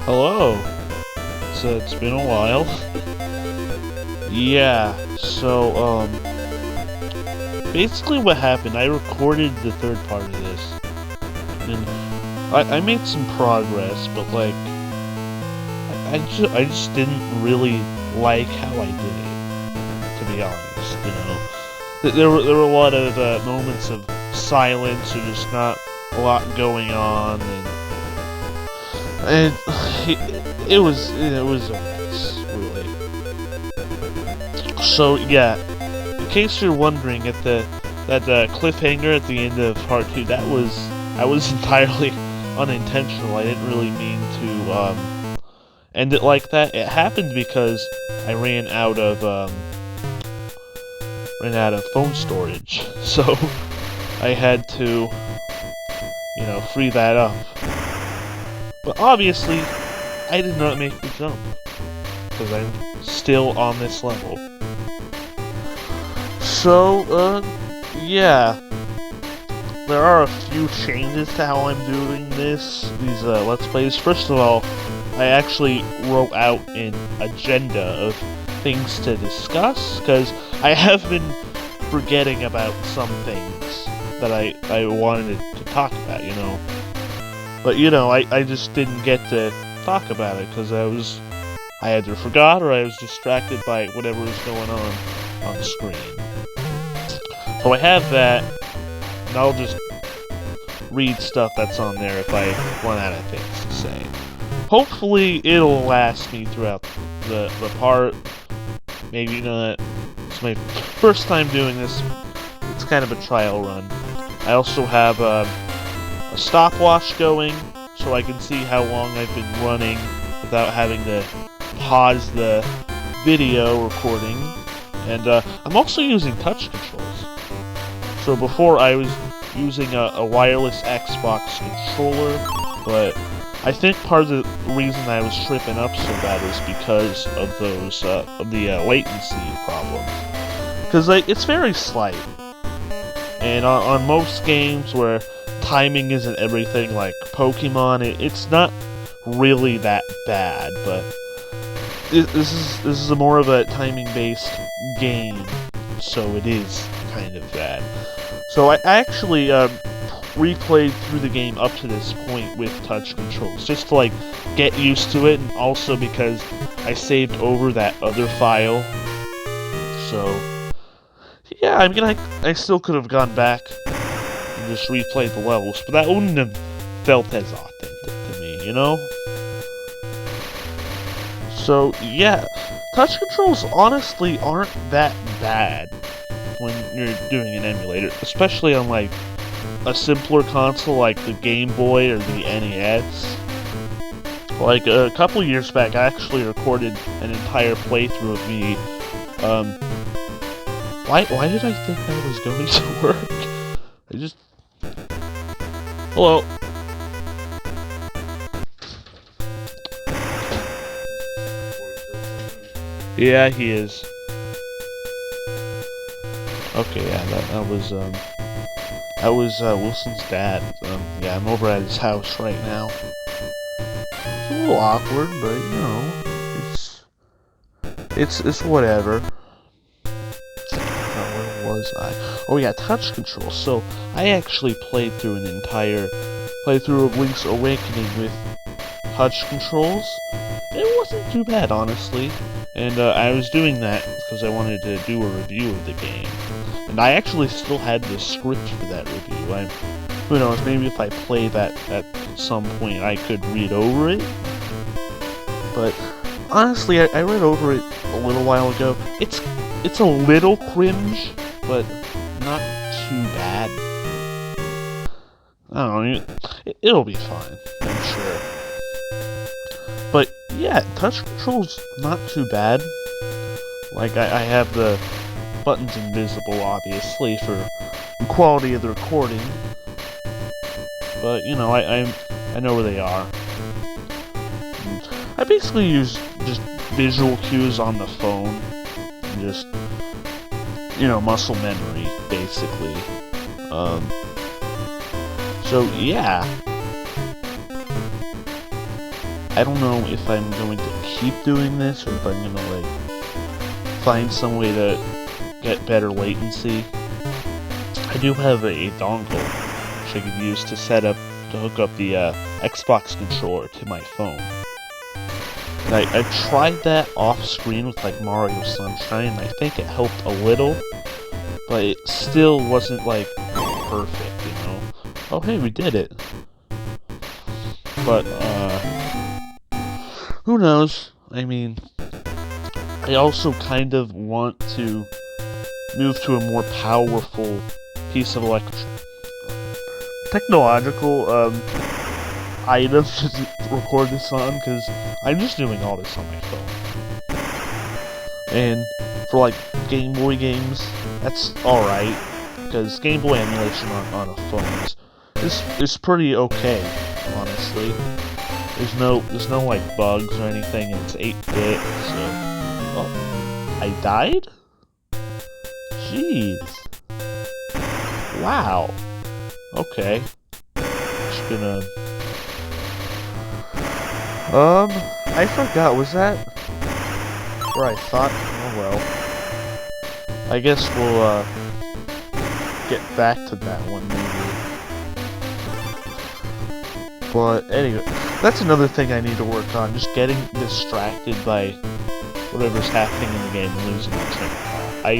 Hello. It's been a while. Yeah, basically what happened, I recorded the third part of this, and I made some progress, but like, I just didn't really like how I did it, to be honest, you know. There were a lot of moments of silence, or just not a lot going on, and it was a mess, really. So yeah, in case you're wondering, at that cliffhanger at the end of part 2, that was entirely unintentional. I didn't really mean to end it like that. It happened because I ran out of phone storage, so I had to, free that up. But obviously, I did not make the jump, because I'm still on this level. So, yeah. There are a few changes to how I'm doing these Let's Plays. First of all, I actually wrote out an agenda of things to discuss, because I have been forgetting about some things that I wanted to talk about, you know. But, I just didn't get to talk about it, because I either forgot or I was distracted by whatever was going on screen. So I have that, and I'll just read stuff that's on there if I run out of things to say. Hopefully it'll last me throughout the part. Maybe not. It's my first time doing this. It's kind of a trial run. I also have a stopwatch going, so I can see how long I've been running without having to pause the video recording. And I'm also using touch controls. So before I was using a wireless Xbox controller, but I think part of the reason I was tripping up so bad was because of those latency problems. Because it's very slight, and on most games where timing isn't everything, like Pokemon, it's not really that bad. But this is a more of a timing-based game, so it is kind of bad. So I actually replayed through the game up to this point with touch controls, just to like get used to it, and also because I saved over that other file. So yeah, I mean, I still could have gone back and just replayed the levels, but that wouldn't have felt as authentic to me, you know? So yeah, touch controls honestly aren't that bad when you're doing an emulator, especially on like a simpler console like the Game Boy or the NES. Like a couple years back, I actually recorded an entire playthrough of me. Why did I think that was going to work? I just... Hello. Yeah, he is. Okay, yeah, that was Wilson's dad. Yeah, I'm over at his house right now. It's a little awkward, but you know, it's whatever. Where was I? Oh yeah, touch controls. So I actually played through an entire playthrough of Link's Awakening with touch controls. It wasn't too bad, honestly. And I was doing that because I wanted to do a review of the game. And I actually still had the script for that review. Who knows, maybe if I play that at some point I could read over it. But honestly, I read over it a little while ago. It's a little cringe, but not too bad. I don't know, it'll be fine, I'm sure. But yeah, touch controls not too bad. Like I have the buttons invisible, obviously, for the quality of the recording. But you know, I know where they are. I basically use just visual cues on the phone, and just muscle memory, basically. So yeah. I don't know if I'm going to keep doing this, or if I'm gonna, like, find some way to get better latency. I do have a dongle, which I could use to hook up the Xbox controller to my phone. And I tried that off-screen with, like, Mario Sunshine, and I think it helped a little, but it still wasn't, like, perfect, you know? Oh, hey, we did it. But, who knows? I mean, I also kind of want to move to a more powerful piece of technological item to record this on, because I'm just doing all this on my phone. And for, like, Game Boy games, that's alright, because Game Boy emulation on a phone is pretty okay, honestly. There's no like bugs or anything, and it's 8-bit, so... Oh, I died? Jeez. Wow. Okay. Just gonna... I forgot, was that where I thought? Oh well. I guess we'll, get back to that one maybe. But anyway, that's another thing I need to work on, just getting distracted by whatever's happening in the game and losing my train of thought. I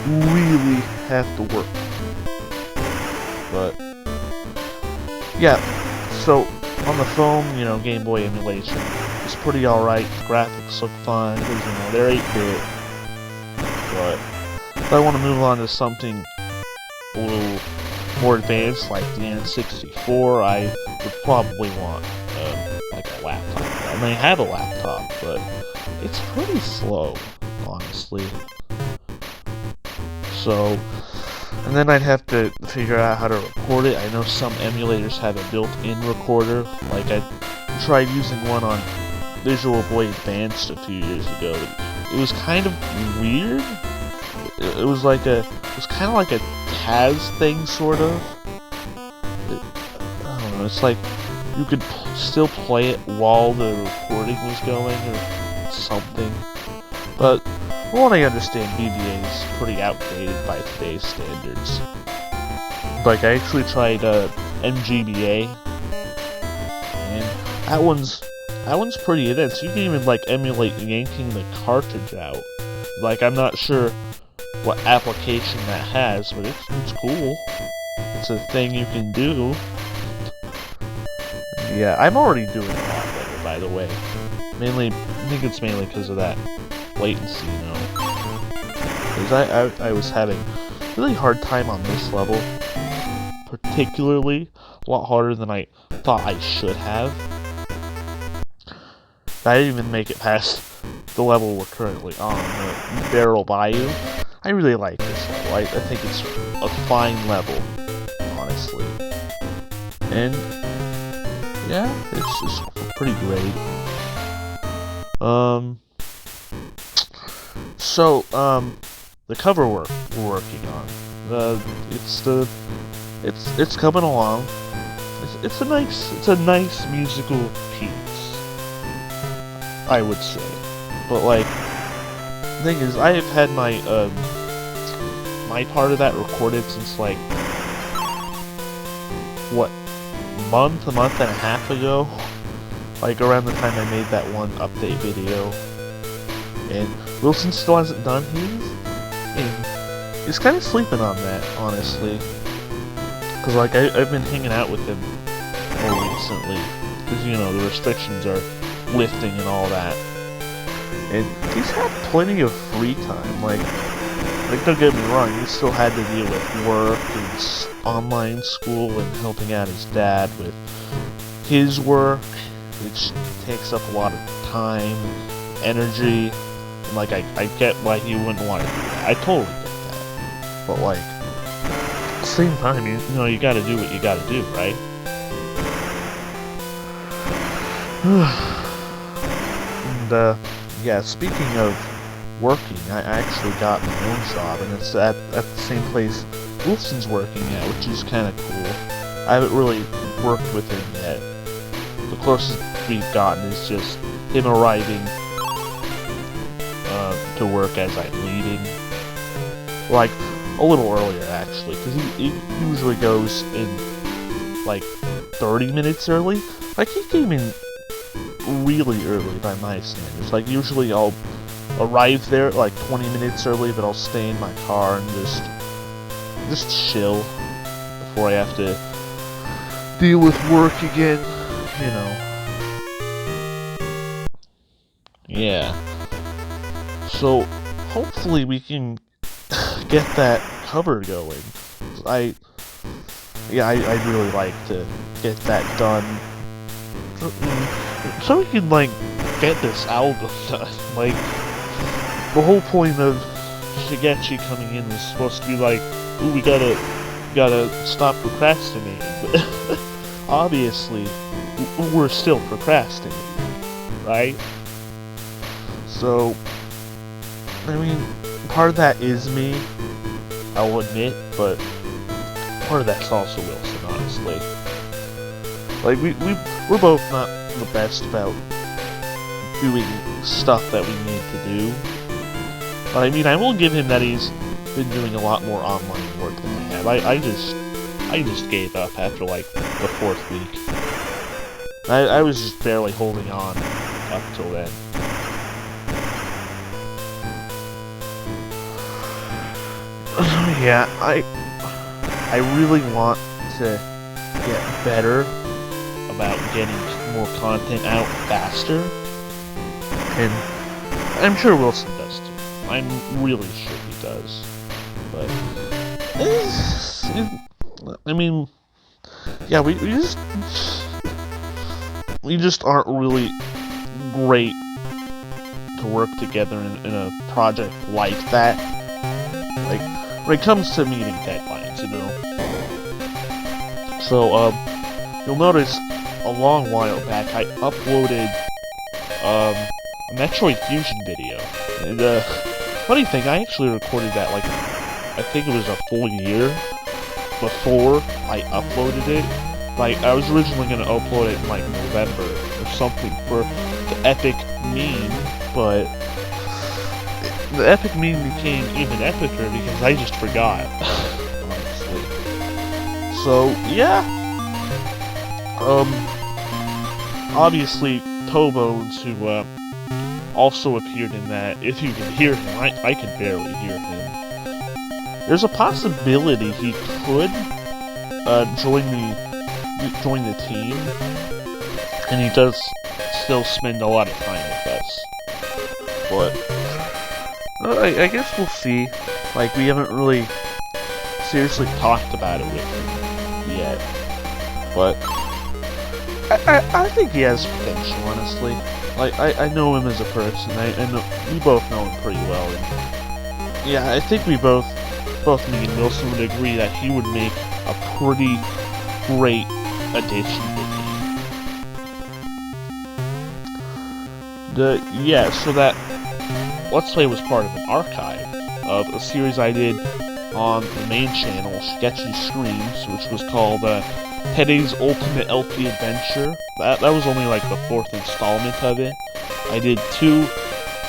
really have to work. But yeah, so on the phone, you know, Game Boy emulation is pretty alright. Graphics look fine, because, you know, they're 8-bit. But if I want to move on to something a little more advanced, like the N64, I would probably want like a laptop. I mean, I have a laptop, but it's pretty slow, honestly. So, and then I'd have to figure out how to record it. I know some emulators have a built-in recorder. Like, I tried using one on Visual Boy Advanced a few years ago. It was kind of weird. It was kind of like a Taz thing, sort of. I don't know. It's like you could still play it while the recording was going, or something. But from what I understand, BBA is pretty outdated by today's standards. Like, I actually tried MGBA, and that one's pretty intense. You can even, like, emulate yanking the cartridge out. Like, I'm not sure what application that has, but it's cool. It's a thing you can do. Yeah, I'm already doing a lot better, by the way. I think it's mainly because of that latency, you know. Because I was having a really hard time on this level. Particularly, a lot harder than I thought I should have. I didn't even make it past the level we're currently on, the Barrel Bayou. I really like this level. I think it's a fine level, honestly. And yeah, it's pretty great. So, the cover work we're working on. It's coming along. It's a nice musical piece, I would say. But, like, the thing is, I have had my my part of that recorded since, like, what, a month and a half ago? Like, around the time I made that one update video. And Wilson still hasn't done his, and he's kind of sleeping on that, honestly. Because, like, I've been hanging out with him more recently. Because, you know, the restrictions are lifting and all that. And he's had plenty of free time. Like, don't get me wrong, he still had to deal with work and online school and helping out his dad with his work, which takes up a lot of time, energy. And, like, I get why he wouldn't want to do that. I totally get that. But, like, at the same time, you know, you gotta do what you gotta do, right? And, yeah, speaking of working, I actually got my own job, and it's at the same place Wilson's working at, which is kind of cool. I haven't really worked with him yet. The closest we've gotten is just him arriving to work as I'm leaving. Like, a little earlier, actually, because he usually goes in, like, 30 minutes early. Like, he came in really early by my standards. Like, usually I'll arrive there, like, 20 minutes early, but I'll stay in my car and just chill before I have to deal with work again, you know. Yeah. So, hopefully we can get that cover going. I'd really like to get that done. So we can, like, get this album done. Like, the whole point of Shigechi coming in is supposed to be like, ooh, we gotta stop procrastinating. But obviously, we're still procrastinating, right? So, I mean, part of that is me, I'll admit, but part of that's also Wilson, honestly. Like, we're both not the best about doing stuff that we need to do. But I mean, I will give him that he's been doing a lot more online work than I have. I just gave up after, like, the 4th week. I was just barely holding on up till then. Yeah, I really want to get better about getting more content out faster, and I'm sure Wilson does too. I'm really sure he does. But I mean, yeah, we just aren't really great to work together in a project like that. Like, when it comes to meeting deadlines, you know. So, you'll notice a long while back I uploaded a Metroid Fusion video. And funny thing, I actually recorded that, like, I think it was a full year before I uploaded it. Like, I was originally going to upload it in, like, November or something for the epic meme, but the epic meme became even epicer because I just forgot, honestly. So, yeah. Obviously, Tobones, who, also appeared in that, if you can hear him, I can barely hear him. There's a possibility he could, join the team, and he does still spend a lot of time with us. But I guess we'll see. Like, we haven't really seriously talked about it with him yet. But I think he has potential, honestly. Like, I know him as a person. I know we both know him pretty well. And yeah, I think we both me and Wilson would agree that he would make a pretty great addition to the team. Yeah, so that Let's Play was part of an archive of a series I did on the main channel, Sketchy Screams, which was called Teddy's Ultimate LP Adventure. That was only like the 4th installment of it. I did 2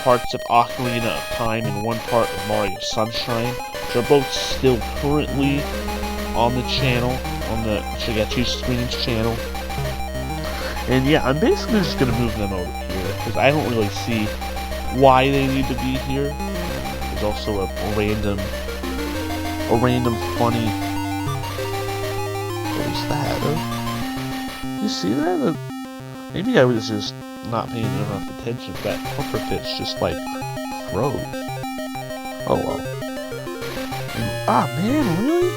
parts of Ocarina of Time and 1 part of Mario Sunshine, which are both still currently on the channel, on the Sketchy Screams channel. And yeah, I'm basically just gonna move them over here, because I don't really see why they need to be here. There's also a random funny... What was that? You see that? Maybe I was just not paying enough attention, but that puffer fish just, like, froze. Oh well. Ah, man, really?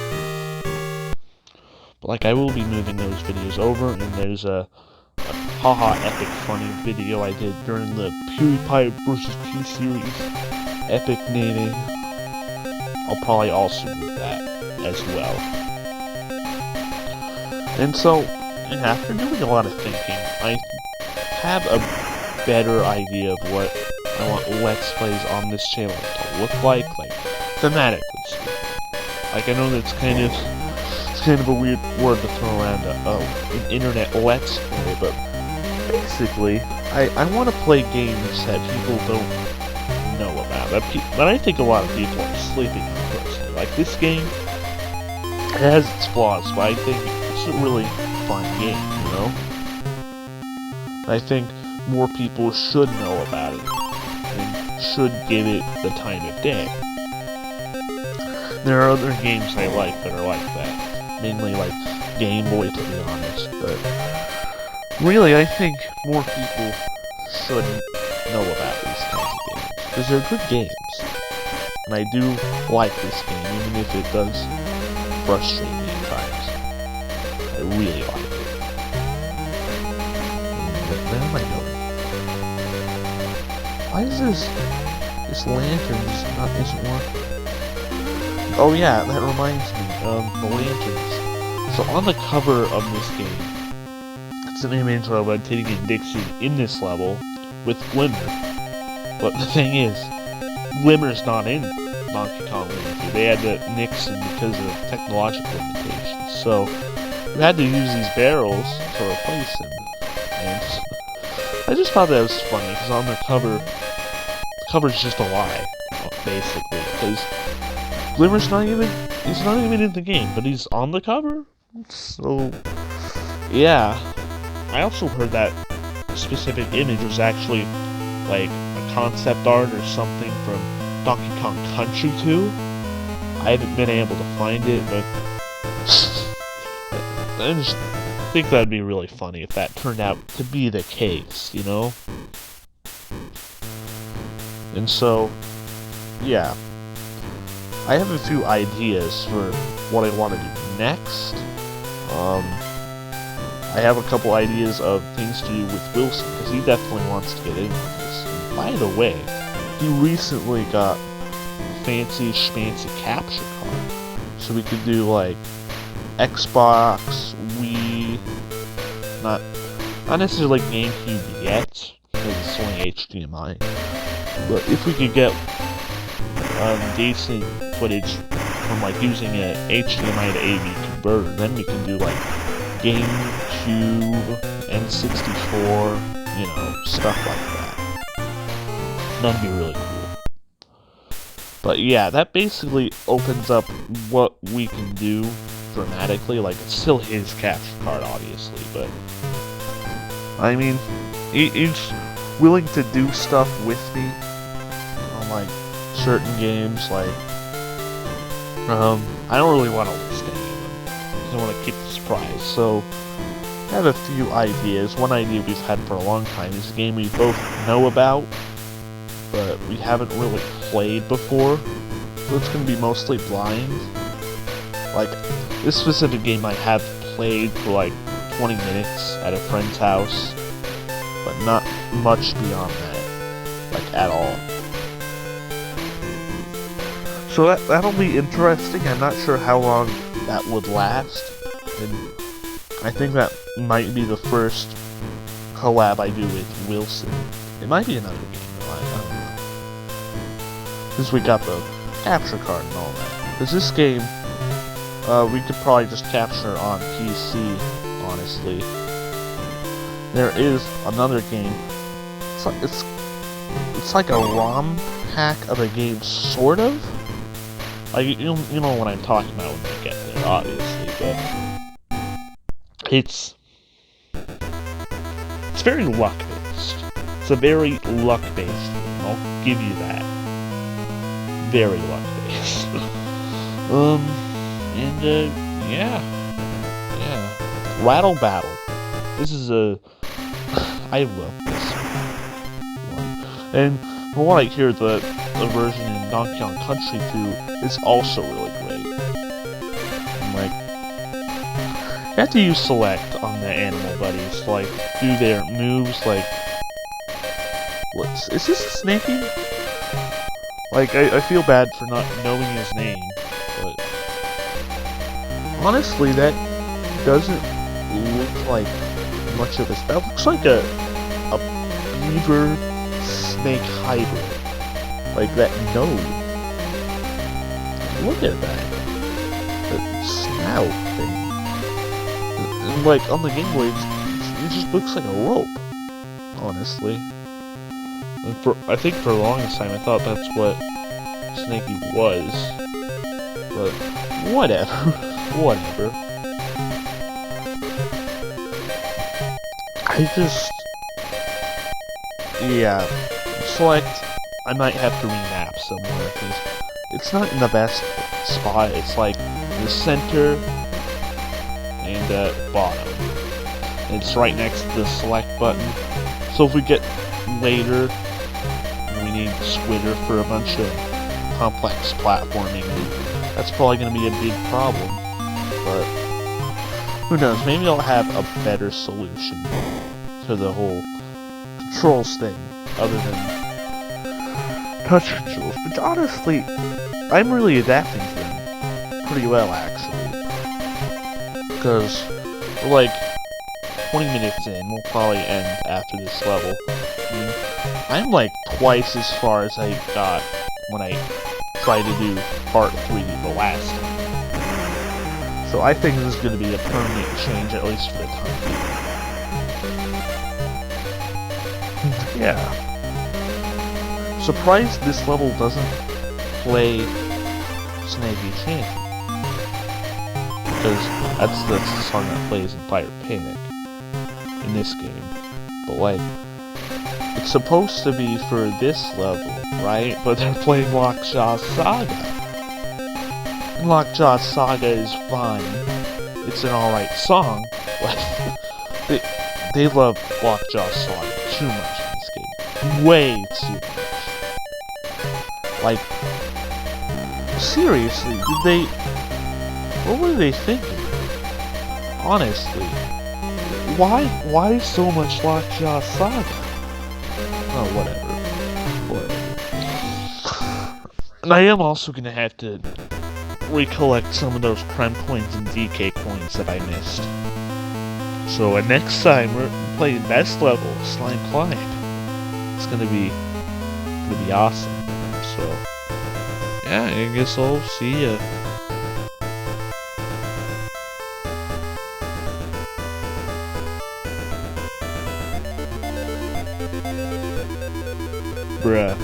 But, like, I will be moving those videos over, and there's a haha epic funny video I did during the PewDiePie vs. P-Series epic naming. I'll probably also move that as well. And so, after doing a lot of thinking, I have a better idea of what I want Let's Plays on this channel to look like thematically speaking. Like, I know that's kind of a weird word to throw around, an internet Let's Play, but basically, I want to play games that people don't know about, that I think a lot of people are sleeping on personally. Like this game, it has its flaws, but I think it's a really fun game, you know? I think more people should know about it, and should give it the time of day. There are other games I like that are like that, mainly like Game Boy, to be honest, but really I think more people should know about these kinds of games, because they're good games, and I do like this game, even if it does frustrate me at times. I really like it. Where am I going? Why is this lantern isn't working? Oh yeah, that reminds me of the lanterns. So on the cover of this game, it's an image of Diddy and Dixie in this level with Glimmer. But the thing is, Glimmer's not in Donkey Kong Land 2. They had to nix him because of technological limitations. So we had to use these barrels to replace him. And I just thought that was funny, because on the cover's just a lie, basically, because Glimmer's he's not even in the game, but he's on the cover? So, yeah. I also heard that specific image was actually, like, a concept art or something from Donkey Kong Country 2. I haven't been able to find it, but I just think that'd be really funny if that turned out to be the case, you know? And so, yeah. I have a few ideas for what I want to do next. I have a couple ideas of things to do with Wilson, because he definitely wants to get in on this. And by the way, he recently got a fancy schmancy capture card. So we could do, like, Xbox, Wii, not necessarily GameCube yet, because it's only HDMI. But if we could get decent footage from, like, using an HDMI to AV converter, then we can do, like, GameCube, N64, you know, stuff like that. That'd be really cool. But yeah, that basically opens up what we can do dramatically. Like, it's still his capture card, obviously, but I mean, he's willing to do stuff with me on, like, certain games. Like, I don't really want to list any of them, because I want to keep the surprise. So I have a few ideas. One idea we've had for a long time is a game we both know about, but we haven't really played before, so it's going to be mostly blind. Like, this specific game I have played for like 20 minutes at a friend's house, but not much beyond that, like, at all. So that'll be interesting. I'm not sure how long that would last, and I think that might be the first collab I do with Wilson. It might be another game, though, I don't know. Since we got the capture card and all that. Because this game, we could probably just capture on PC, honestly. There is another game. It's like a ROM hack of a game, sort of. Like, you know what I'm talking about when we get there, obviously, but it's very luck-based. It's a very luck-based game, I'll give you that. Very luck-based. Yeah. Rattle Battle. This is I love this one. And from what I hear, the version in Donkey Kong Country 2 is also really great. And, like, you have to use select on the animal buddies to, like, do their moves, like, is this a Snakey? Like, I feel bad for not knowing his name, but honestly, that doesn't look like much of a... That looks like a beaver snake hybrid. Like that nose. Look at that. The snout thing. And like on the Game Boy, it just looks like a rope. honestly. I think for the longest time I thought that's what Snaky was. But whatever. Whatever. I just... Yeah. Select... I might have to remap somewhere, because it's not in the best spot. It's like the center and the bottom. It's right next to the select button. So if we get later, we need Squitter for a bunch of complex platforming, that's probably going to be a big problem. But who knows, maybe I'll have a better solution to the whole controls thing, other than touch controls. But honestly, I'm really adapting to them pretty well, actually. Because we're like 20 minutes in, we'll probably end after this level. I'm like twice as far as I got when I tried to do part 3 the last time. So I think this is going to be a permanent change, at least for the time being. Yeah. Surprised this level doesn't play Snaky Chanty. Because that's the song that plays in Pirate Panic in this game. But like, it's supposed to be for this level, right? But they're playing Lockjaw's Saga. And Lockjaw's Saga is fine. It's an alright song. But they love Lockjaw's Saga too much in this game. Way too much. Like, seriously, what were they thinking? Honestly, why so much Lockjaw Saga? Oh, whatever. And I am also gonna have to recollect some of those Creme coins and DK coins that I missed. So, next time we're playing best level, Slime Climb. It's gonna be awesome. So, yeah, I guess I'll see ya. Bruh.